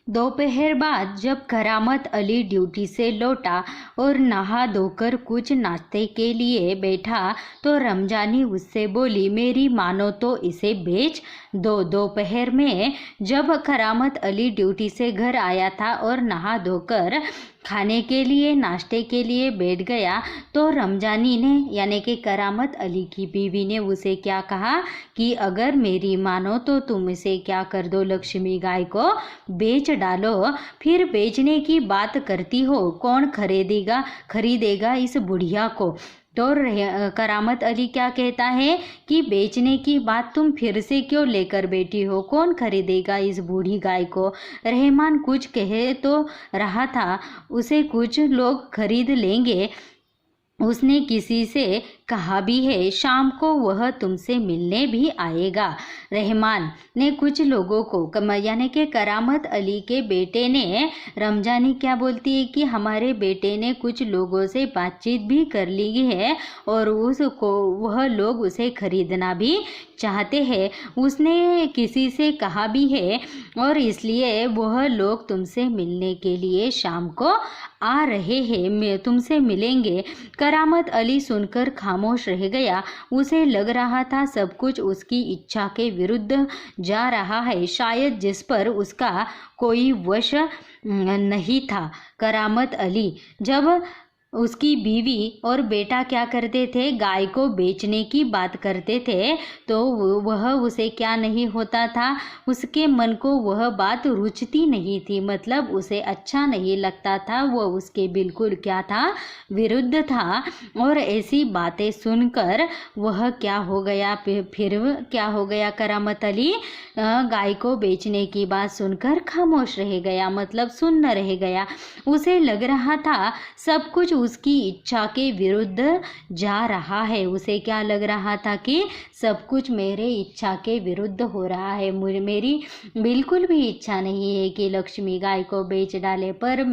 दोपहर बाद जब करामत अली ड्यूटी से लौटा और नहा धोकर कुछ नाश्ते के लिए बैठा तो रमजानी उससे बोली, मेरी मानो तो इसे बेच दो। दोपहर में जब करामत अली ड्यूटी से घर आया था और नहा धोकर खाने के लिए नाश्ते के लिए बैठ गया तो रमजानी ने यानी कि करामत अली की बीवी ने उसे क्या कहा कि अगर मेरी मानो तो तुम इसे क्या कर दो, लक्ष्मी गाय को बेच डालो। फिर बेचने की बात करती हो, कौन खरीदेगा इस बुढ़िया को। तो करामत अली क्या कहता है कि बेचने की बात तुम फिर से क्यों लेकर बैठी हो, कौन खरीदेगा इस बूढ़ी गाय को। रहमान कुछ कह तो रहा था, उसे कुछ लोग खरीद लेंगे, उसने किसी से कहा भी है शाम को वह तुमसे मिलने भी आएगा। रहमान ने कुछ लोगों को यानी कि करामत अली के बेटे ने, रमजानी क्या बोलती है कि हमारे बेटे ने कुछ लोगों से बातचीत भी कर ली है और वह लोग उसे खरीदना भी चाहते हैं, उसने किसी से कहा भी है और इसलिए वह लोग तुमसे मिलने के लिए शाम को आ रहे हैं, तुमसे मिलेंगे। करामत अली सुनकर खामोश रह गया, उसे लग रहा था सब कुछ उसकी इच्छा के विरुद्ध जा रहा है, शायद जिस पर उसका कोई वश नहीं था। करामत अली जब उसकी बीवी और बेटा क्या करते थे, गाय को बेचने की बात करते थे तो वह उसे क्या नहीं होता था, उसके मन को वह बात रुचती नहीं थी, मतलब उसे अच्छा नहीं लगता था, वह उसके बिल्कुल क्या था, विरुद्ध था। और ऐसी बातें सुनकर वह क्या हो गया, फिर क्या हो गया, करामत अली गाय को बेचने की बात सुनकर खामोश रह गया, मतलब सुन्न रह गया। उसे लग रहा था सब कुछ उसकी इच्छा के विरुद्ध जा रहा है, उसे क्या लग रहा था कि सब कुछ मेरे इच्छा के विरुद्ध हो रहा है, मेरी बिल्कुल भी इच्छा नहीं है कि लक्ष्मी गाय को बेच डाले, पर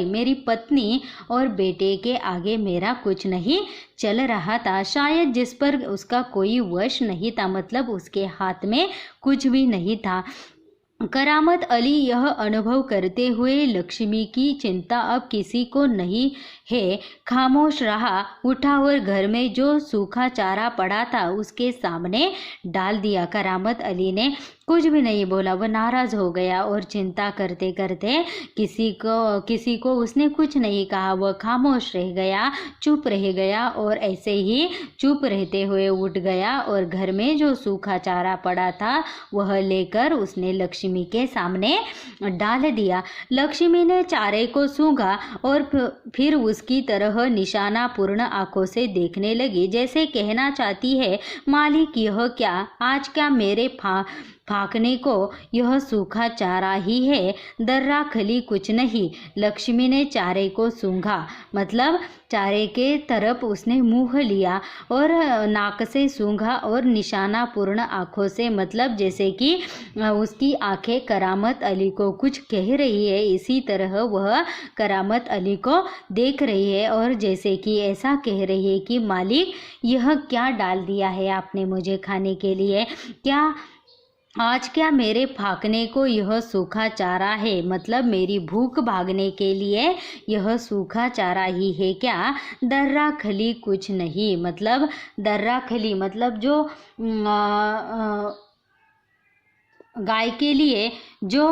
मेरी पत्नी और बेटे के आगे मेरा कुछ नहीं चल रहा था, शायद जिस पर उसका कोई वश नहीं था, मतलब उसके हाथ में कुछ भी नहीं था। करामत अली यह अनुभव करते हुए लक्ष्मी की चिंता अब किसी को नहीं है, खामोश रहा, उठा और घर में जो सूखा चारा पड़ा था उसके सामने डाल दिया। करामत अली ने कुछ भी नहीं बोला, वह नाराज हो गया और चिंता करते करते किसी को उसने कुछ नहीं कहा, वह खामोश रह गया, चुप रह गया और ऐसे ही चुप रहते हुए उठ गया और घर में जो सूखा चारा पड़ा था वह लेकर उसने लक्ष्मी के सामने डाल दिया। लक्ष्मी ने चारे को सूंघा और फिर उसकी तरह निशाना पूर्ण आंखों से देखने लगी, जैसे कहना चाहती है, मालिक यह क्या, आज क्या मेरे फाकने को यह सूखा चारा ही है, दर्रा खली कुछ नहीं। लक्ष्मी ने चारे को सूंघा, मतलब चारे के तरफ उसने मुंह लिया और नाक से सूंघा और निशाना पूर्ण आंखों से, मतलब जैसे कि उसकी आंखें करामत अली को कुछ कह रही है, इसी तरह वह करामत अली को देख रही है और जैसे कि ऐसा कह रही है कि मालिक यह क्या डाल दिया है आपने मुझे खाने के लिए, क्या आज क्या मेरे फाकने को यह सूखा चारा है, मतलब मेरी भूख भागने के लिए यह सूखा चारा ही है क्या, दर्रा खली कुछ नहीं, मतलब दर्रा खली मतलब जो गाय के लिए जो